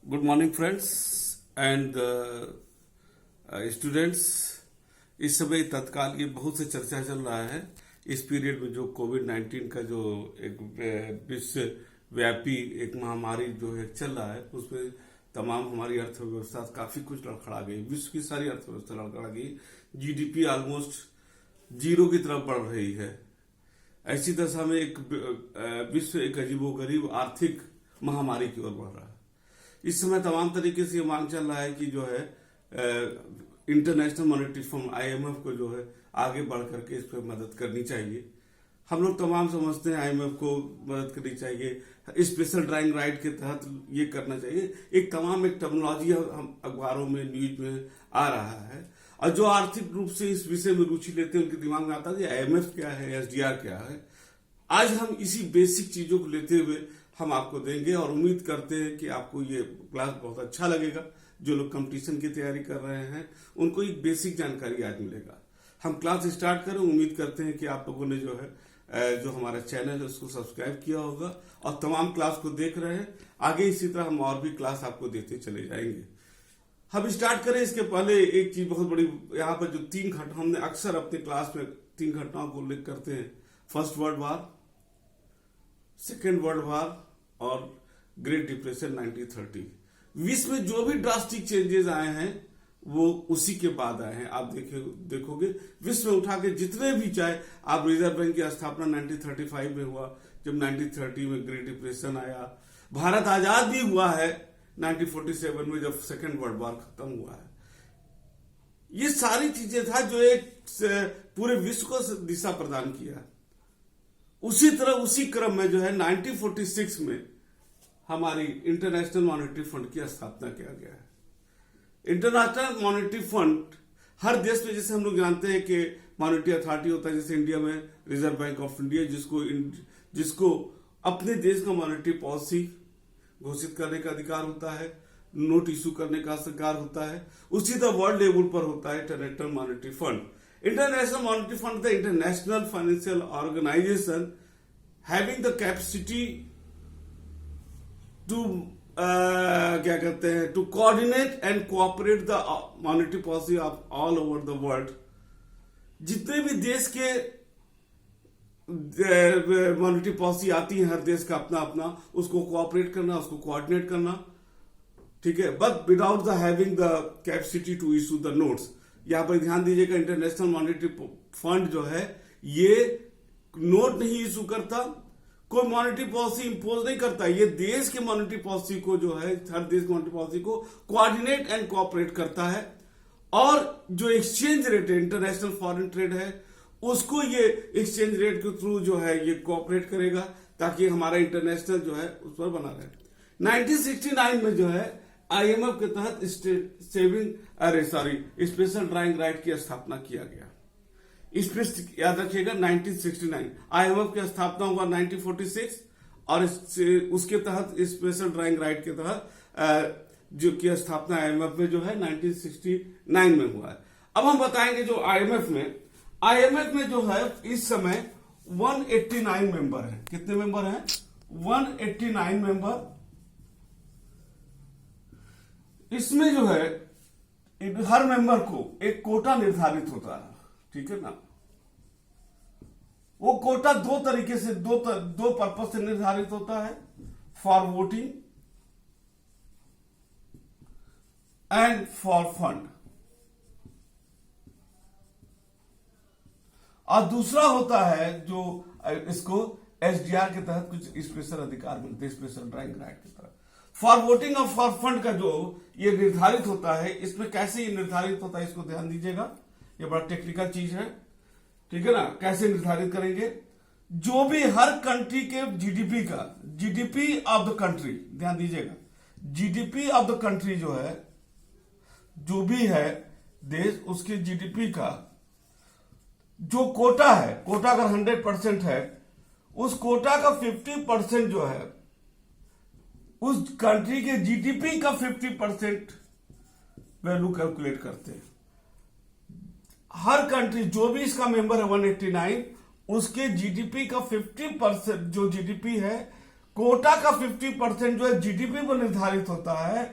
Good morning friends and students. इस समय तत्काल ये बहुत से चर्चा चल रहा है इस पीरियड में जो कोविड-19 का जो एक विश्वव्यापी एक महामारी जो है चल रहा है उसमें तमाम हमारी अर्थव्यवस्था काफी कुछ लड़खड़ा गई। विश्व की सारी अर्थव्यवस्था लड़खड़ा गई। जीडीपी ऑलमोस्ट जीरो की तरफ बढ़ रही है। ऐसी दशा में एक विश्व एक अजीबोगरीब आर्थिक महामारी की ओर बढ़ रहा है। इस समय तमाम तरीके से ये मांग चल रहा है कि जो है इंटरनेशनल मॉनेटरी फंड आईएमएफ को जो है आगे बढ़ करके इस पर मदद करनी चाहिए। हम लोग तमाम समझते हैं आईएमएफ को मदद करनी चाहिए, स्पेशल ड्राइंग राइट के तहत ये करना चाहिए। एक टर्मिनोलॉजी हम अखबारों में न्यूज में आ रहा है और जो आर्थिक रूप से इस विषय में रुचि लेते हैं उनके दिमाग में आता है आईएमएफ क्या है, एसडीआर क्या है। आज हम इसी बेसिक चीजों को लेते हुए हम आपको देंगे और उम्मीद करते हैं कि आपको ये क्लास बहुत अच्छा लगेगा। जो लोग कंपटीशन की तैयारी कर रहे हैं उनको एक बेसिक जानकारी आज मिलेगा। हम क्लास स्टार्ट करें, उम्मीद करते हैं कि आप लोगों ने जो है जो हमारा चैनल है उसको सब्सक्राइब किया होगा और तमाम क्लास को देख रहे हैं। आगे इसी तरह हम और भी क्लास आपको देते चले जाएंगे। हम स्टार्ट करें इसके पहले एक चीज बहुत बड़ी, यहाँ पर जो 3 घटना हमने अक्सर अपने क्लास में 3 घटनाओं को उल्लेख करते हैं। First world war, second world war और ग्रेट डिप्रेशन 1930। विश्व में जो भी ड्रास्टिक चेंजेस आए हैं वो उसी के बाद आए हैं। आप देखोगे विश्व में उठा के जितने भी, चाहे आप रिजर्व बैंक की स्थापना 1935 में हुआ, जब 1930 में ग्रेट डिप्रेशन आया। भारत आजाद भी हुआ है 1947 में जब सेकेंड वर्ल्ड वॉर खत्म हुआ है। ये सारी चीजें था जो एक पूरे विश्व को दिशा प्रदान किया। उसी तरह उसी क्रम में जो है 1946 में हमारी इंटरनेशनल मॉनेटरी फंड की स्थापना किया गया है। इंटरनेशनल मॉनेटरी फंड हर देश में, जैसे हम लोग जानते हैं कि मॉनेटरी अथॉरिटी होता है, जैसे इंडिया में रिजर्व बैंक ऑफ इंडिया जिसको अपने देश का मॉनेटरी पॉलिसी घोषित करने का अधिकार होता है, नोट इशू करने का अधिकार होता है। उसी तरह वर्ल्ड लेवल पर होता है international monetary fund. International Monetary Fund, the international financial organization having the capacity to क्या कहते हैं to coordinate and cooperate the monetary policy of all over the world। जितने भी देश के मॉनेटरी पॉलिसी आती है, हर देश का अपना अपना, उसको कोऑपरेट करना, उसको कोऑर्डिनेट करना, ठीक है, but without the having the capacity to issue the notes. यहां पर ध्यान दीजिएगा, इंटरनेशनल मॉनेटरी फंड जो है ये नोट नहीं इशू करता, कोई मॉनेटरी पॉलिसी इंपोज नहीं करता। ये देश के मॉनेटरी पॉलिसी को जो है, हर देश की मॉनेटरी पॉलिसी को कोऑर्डिनेट एंड कोऑपरेट करता है। और जो एक्सचेंज रेट है, इंटरनेशनल फॉरेन ट्रेड है, उसको ये एक्सचेंज रेट के थ्रू जो है ये कोऑपरेट करेगा ताकि हमारा इंटरनेशनल जो है उस पर बना रहे। 1969 में जो है आईएमएफ के तहत स्पेशल ड्राइंग राइट की स्थापना किया गया। इस पर याद रखिएगा 1969। आईएमएफ की स्थापना हुआ 1946 और उसके तहत स्पेशल ड्राइंग राइट के तहत जो की स्थापना आईएमएफ में जो है 1969 में हुआ है। अब हम बताएंगे जो आईएमएफ में जो है इस समय 189 मेंबर हैं। कितने मेंबर हैं? 189 मेंबर। इसमें जो है हर मेंबर को एक कोटा निर्धारित होता है, ठीक है ना। वो कोटा दो तरीके से, दो पर्पज से निर्धारित होता है, for voting and for fund. और दूसरा होता है जो इसको एसडीआर के तहत कुछ स्पेशल अधिकार मिलते हैं, स्पेशल ड्राइंग राइट के तहत। फॉर वोटिंग और फॉर फंड का जो ये निर्धारित होता है, इसमें कैसे ये निर्धारित होता है इसको ध्यान दीजिएगा, ये बड़ा टेक्निकल चीज है, ठीक है ना। कैसे निर्धारित करेंगे? जो भी हर कंट्री के जीडीपी का, जीडीपी ऑफ द कंट्री, ध्यान दीजिएगा, जीडीपी ऑफ द कंट्री जो है, जो भी है देश, उसके जीडीपी का जो कोटा है, कोटा अगर 100% है, उस कोटा का 50% जो है उस कंट्री के जीडीपी का 50% वैल्यू कैलकुलेट करते हैं। हर कंट्री जो भी इसका मेंबर है 189, उसके जीडीपी का 50% जो जीडीपी है कोटा का 50% जो है जीडीपी पर निर्धारित होता है।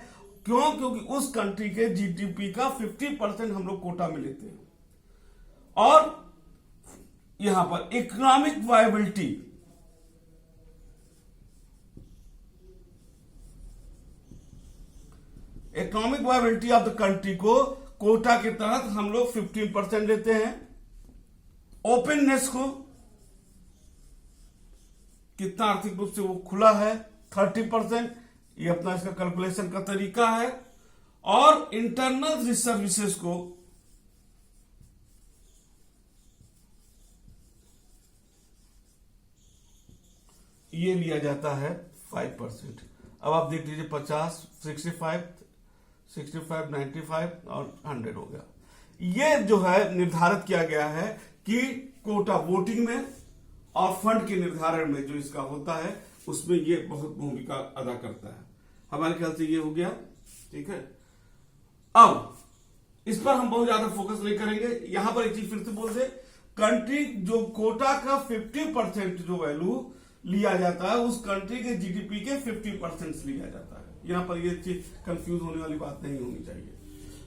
क्यों? क्योंकि उस कंट्री के जीडीपी का 50% हम लोग कोटा में लेते हैं। और यहां पर economic viability, economic viability of the country को कोटा के तहत हम लोग 15% लेते हैं। ओपननेस को, कितना आर्थिक रूप से वो खुला है, 30%। ये अपना इसका कैलकुलेशन का तरीका है। और इंटरनल सर्विसेज को ये लिया जाता है 5%। अब आप देख लीजिए 50, 65, 95 और 100 हो गया। ये जो है निर्धारित किया गया है कि कोटा वोटिंग में और फंड के निर्धारण में जो इसका होता है उसमें ये बहुत भूमिका अदा करता है। हमारे ख्याल से ये हो गया, ठीक है। अब इस पर हम बहुत ज्यादा फोकस नहीं करेंगे। यहां पर एक चीज फिर से बोल दे, कंट्री जो कोटा का 50% जो वैल्यू लिया जाता है उस कंट्री के जीडीपी के 50% लिया जाता है। यहां पर ये चीज कंफ्यूज होने वाली बात नहीं होनी चाहिए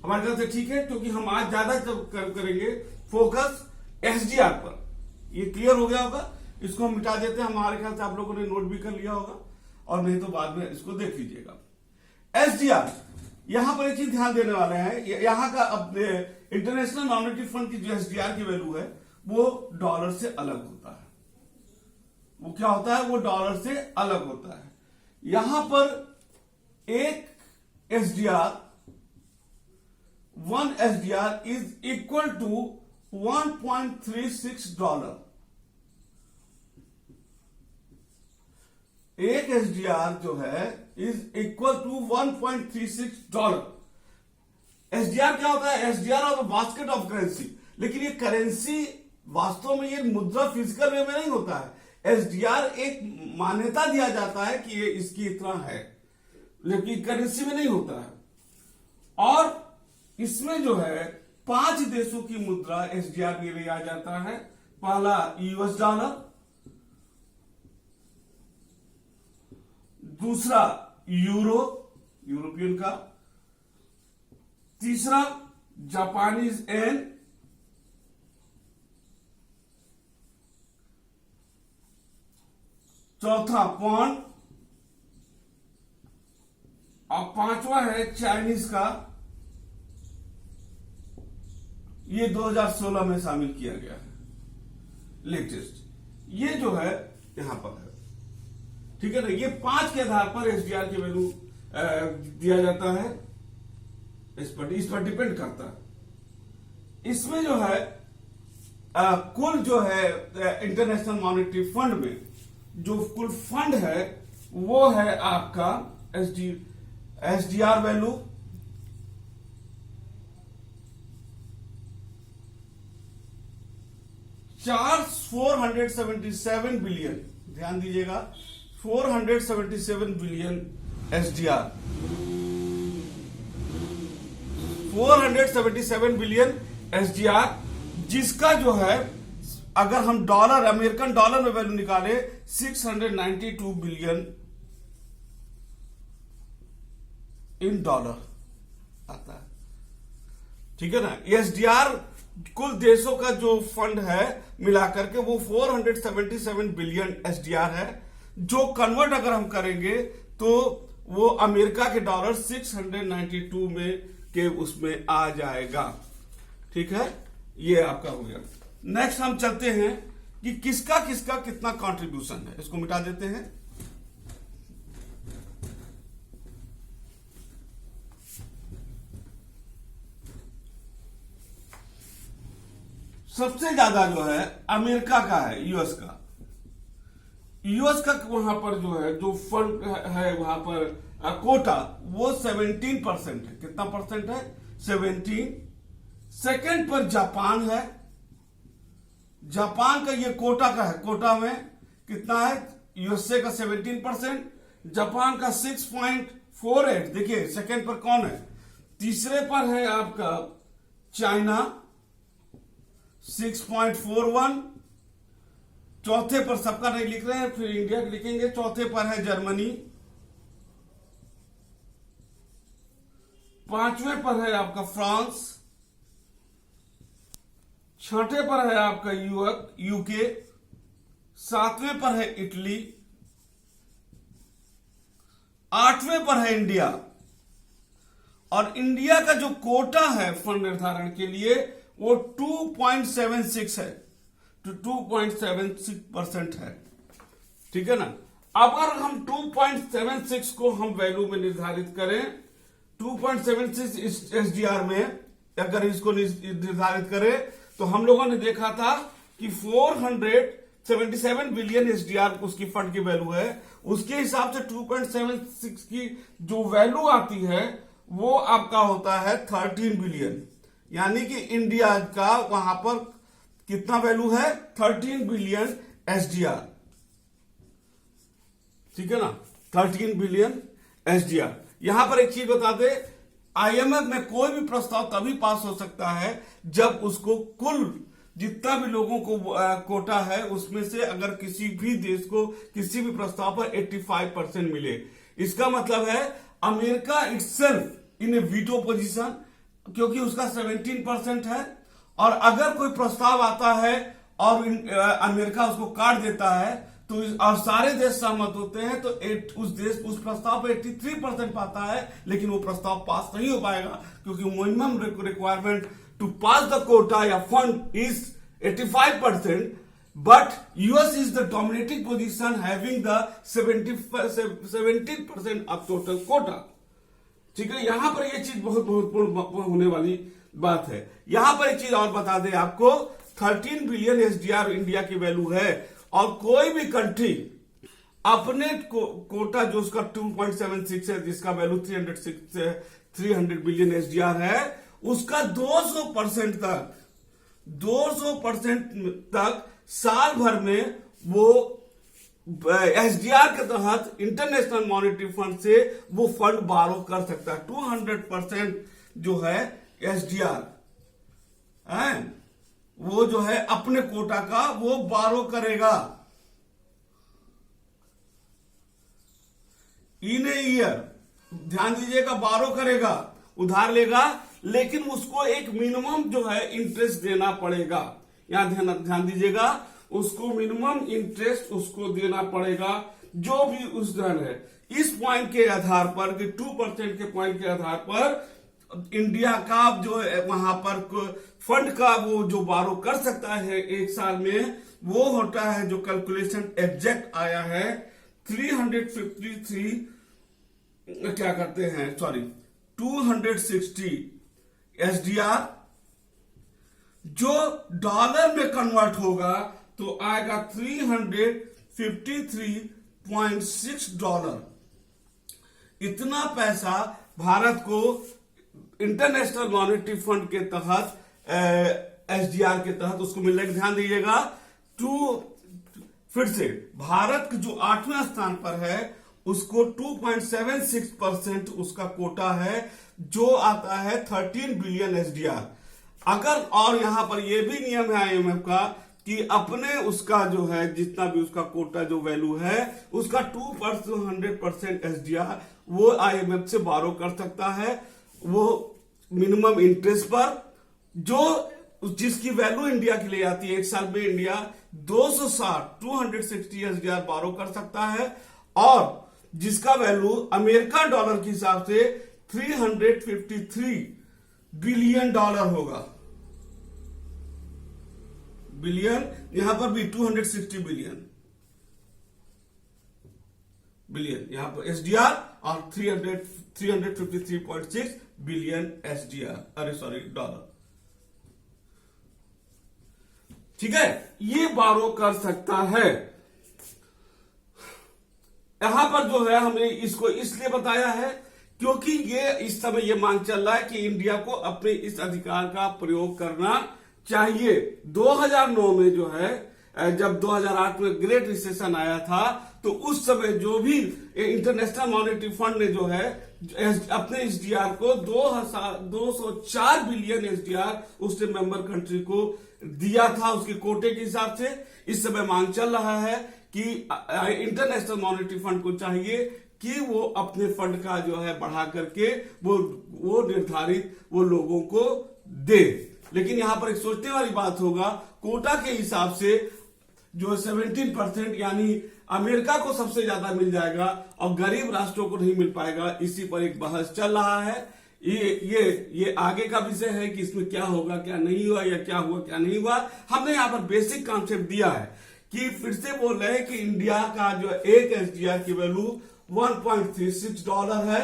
हमारे ख्याल से, ठीक है। क्योंकि हम आज ज्यादा करेंगे फोकस एसडीआर पर। ये क्लियर हो गया होगा, इसको हम मिटा देते हैं। हमारे ख्याल से आप लोगों ने नोट भी कर लिया होगा, और नहीं तो बाद में इसको देख लीजिएगा। एसडीआर, यहां पर एक चीज ध्यान देने वाले हैं, यहां का अपने इंटरनेशनल मॉनेटरी फंड की जो एसडीआर की वैल्यू है वो डॉलर से अलग होता है। वो क्या होता है? वो डॉलर से अलग होता है। यहां पर एक SDR, 1 SDR is equal to 1.36 dollar. एक एसडीआर जो है is equal to 1.36 dollar. SDR क्या होता है? SDR of basket of currency. लेकिन ये करेंसी वास्तव में ये मुद्रा फिजिकल वे में नहीं होता है। एसडीआर एक मान्यता दिया जाता है कि ये इसकी इतना है, लेकिन करेंसी में नहीं होता है। और इसमें जो है 5 देशों की मुद्रा एसडीआर में लिया जाता है। पहला यूएस डॉलर, दूसरा यूरो, यूरोपियन का, तीसरा जापानीज येन, चौथा पौंड, और पांचवा है चाइनीज का। ये 2016 में शामिल किया गया है लेटेस्ट। ये जो है यहां पर है, ठीक है ना। ये 5 के आधार पर एसडीआर की वैल्यू दिया जाता है। इस पर डिपेंड करता है। इसमें जो है कुल जो है इंटरनेशनल मॉनेटरी फंड में जो कुल फंड है वो है आपका एसडीआर वैल्यू 477 बिलियन, ध्यान दीजिएगा, 477 बिलियन एसडीआर, 477 बिलियन एसडीआर, जिसका जो है अगर हम डॉलर, अमेरिकन डॉलर में वैल्यू निकाले 692 बिलियन इन डॉलर आता है, ठीक है ना। एसडीआर कुल देशों का जो फंड है मिलाकर के वो 477 बिलियन एसडीआर है, जो कन्वर्ट अगर हम करेंगे तो वो अमेरिका के डॉलर 692 में के उसमें आ जाएगा, ठीक है। ये आपका हो गया। नेक्स्ट हम चलते हैं कि किसका किसका कितना कंट्रीब्यूशन है, इसको मिटा देते हैं। सबसे ज्यादा जो है अमेरिका का है, यूएस का। यूएस का वहां पर जो है जो फंड है वहां पर कोटा वो 17% है। कितना परसेंट है? 17। सेकंड पर जापान है। जापान का ये कोटा का है। कोटा में कितना है? यूएसए का 17%, जापान का 6.48। देखिए सेकंड पर कौन है? तीसरे पर है आपका चाइना 6.41, चौथे पर सबका नहीं लिख रहे हैं, फिर इंडिया के लिखेंगे। चौथे पर है जर्मनी, पांचवें पर है आपका फ्रांस, छठे पर है आपका यूके, सातवें पर है इटली, आठवें पर है इंडिया। और इंडिया का जो कोटा है फंड निर्धारण के लिए वो 2.76 है, तो 2.76% है। ठीक है ना। अगर हम 2.76 को हम वैल्यू में निर्धारित करें, 2.76 एसडीआर में अगर इसको निर्धारित करें, तो हम लोगों ने देखा था कि 477 बिलियन एसडीआर उसकी फंड की वैल्यू है। उसके हिसाब से 2.76 की जो वैल्यू आती है वो आपका होता है 13 बिलियन, यानी कि इंडिया का वहां पर कितना वैल्यू है, 13 बिलियन एसडीआर। ठीक है ना, 13 बिलियन एसडीआर। यहां पर एक चीज बता दे, आईएमएफ में कोई भी प्रस्ताव तभी पास हो सकता है जब उसको कुल जितना भी लोगों को कोटा है उसमें से अगर किसी भी देश को किसी भी प्रस्ताव पर 85% मिले। इसका मतलब है अमेरिका इटसेल्फ इन ए वीटो पोजीशन, क्योंकि उसका 17% है। और अगर कोई प्रस्ताव आता है और अमेरिका उसको काट देता है तो और सारे देश सहमत होते हैं तो उस प्रस्ताव पर 83% पाता है, लेकिन वो प्रस्ताव पास नहीं हो पाएगा क्योंकि minimum requirement to pass the quota या fund is 85%, but US is the dominating position having the 17% of total quota। ठीक है, यहां पर यह चीज बहुत महत्वपूर्ण होने वाली बात है। यहां पर एक चीज और बता दें आपको, 13 बिलियन एसडीआर इंडिया की वैल्यू है और कोई भी कंट्री अपने कोटा जो उसका 2.76 है जिसका वैल्यू 300 बिलियन एसडीआर है, उसका 200% तक साल भर में वो एसडीआर के तहत इंटरनेशनल मॉनेटरी फंड से वो फंड बारो कर सकता है। 200% जो है एसडीआर है वो जो है अपने कोटा का वो बारो करेगा इन ए ईयर। ध्यान दीजिएगा, बारो करेगा, उधार लेगा, लेकिन उसको एक मिनिमम जो है इंटरेस्ट देना पड़ेगा। यहां ध्यान दीजिएगा, उसको मिनिमम इंटरेस्ट उसको देना पड़ेगा जो भी उस धन है। इस पॉइंट के आधार पर कि 2% के पॉइंट के आधार पर इंडिया का जो वहां पर फंड का वो जो बारो कर सकता है एक साल में, वो होता है जो कैलकुलेशन एग्जैक्ट आया है 353 क्या करते हैं 260 एसडीआर, जो डॉलर में कन्वर्ट होगा तो आएगा 353.6 डॉलर। इतना पैसा भारत को इंटरनेशनल मॉनेटरी फंड के तहत एसडीआर के तहत उसको मिलेगा। ध्यान दीजिएगा, फिर से भारत जो 8वें स्थान पर है उसको 2.76% उसका कोटा है जो आता है 13 बिलियन एसडीआर। अगर और यहां पर यह भी नियम है आईएमएफ का कि अपने उसका जो है जितना भी उसका कोटा जो वैल्यू है उसका 200% एसडीआर वो आईएमएफ से बारो कर सकता है, वो मिनिमम इंटरेस्ट पर, जो जिसकी वैल्यू इंडिया के लिए आती है। एक साल में इंडिया 260 एसडीआर बारो कर सकता है और जिसका वैल्यू अमेरिकन डॉलर के हिसाब से 353 बिलियन डॉलर होगा। बिलियन, यहां पर भी 260 बिलियन यहां पर एसडीआर और 353.6 बिलियन एसडीआर, अरे सॉरी डॉलर। ठीक है, ये बारो कर सकता है। यहां पर जो है हमने इसको इसलिए बताया है क्योंकि ये इस समय ये मांग चल रहा है कि इंडिया को अपने इस अधिकार का प्रयोग करना चाहिए। 2009 में जो है जब 2008 में ग्रेट रिसेशन आया था, तो उस समय जो भी इंटरनेशनल मॉनेटरी फंड ने जो है अपने एसडीआर को 204 बिलियन एसडीआर उसने मेंबर कंट्री को दिया था उसके कोटे के हिसाब से। इस समय मांग चल रहा है कि इंटरनेशनल मॉनेटरी फंड को चाहिए कि वो अपने फंड का जो है बढ़ा करके वो निर्धारित वो लोगों को दे। लेकिन यहां पर एक सोचने वाली बात होगा, कोटा के हिसाब से जो 17% यानी अमेरिका को सबसे ज्यादा मिल जाएगा और गरीब राष्ट्रों को नहीं मिल पाएगा। इसी पर एक बहस चल रहा है। ये आगे का विषय है कि इसमें क्या होगा क्या नहीं हुआ, या क्या हुआ क्या नहीं हुआ। हमने यहाँ पर बेसिक कॉन्सेप्ट दिया है कि फिर से बोल रहे हैं कि इंडिया का जो एक एसडीआर की वैल्यू $1.36 है,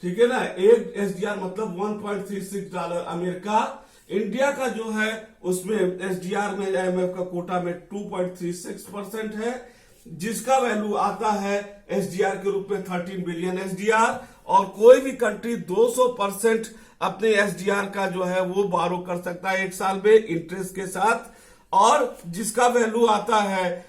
ठीक है ना। एक एसडीआर मतलब $1.36। अमेरिका इंडिया का जो है उसमें एसडीआर में आईएमएफ का कोटा में 2.36% है, जिसका वैल्यू आता है एसडीआर के रूप में 13 बिलियन एसडीआर। और कोई भी कंट्री 200% अपने एसडीआर का जो है वो बारो कर सकता है एक साल में इंटरेस्ट के साथ, और जिसका वैल्यू आता है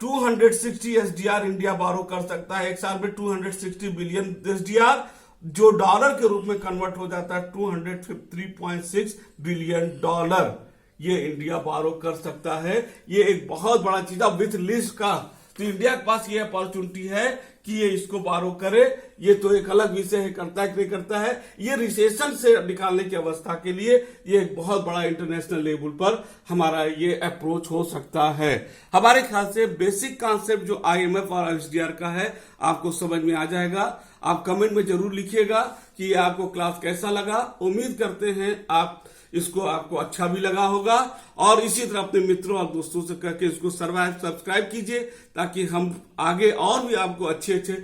260 एसडीआर इंडिया बारो कर सकता है एक साल में, 260 बिलियन एसडीआर, जो डॉलर के रूप में कन्वर्ट हो जाता है 253.6 बिलियन डॉलर। ये इंडिया बारो कर सकता है। ये एक बहुत बड़ा चीज है विथ लिस्ट का। तो इंडिया के पास ये अपॉर्चुनिटी है कि ये इसको बारो करे। ये तो एक अलग विषय है, करता है कि नहीं करता है। ये रिसेशन से निकालने की अवस्था के लिए ये एक बहुत बड़ा इंटरनेशनल लेवल पर हमारा ये अप्रोच हो सकता है। हमारे ख्याल से बेसिक कॉन्सेप्ट जो आईएमएफ और एसडीआर का है आपको समझ में आ जाएगा। आप कमेंट में जरूर लिखिएगा कि ये आपको क्लास कैसा लगा। उम्मीद करते हैं आपको अच्छा भी लगा होगा, और इसी तरह अपने मित्रों और दोस्तों से करके इसको सब्सक्राइब कीजिए, ताकि हम आगे और भी आपको अच्छे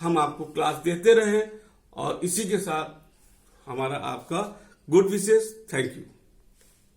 हम आपको क्लास देते रहें। और इसी के साथ हमारा आपका गुड विशेष। Thank you.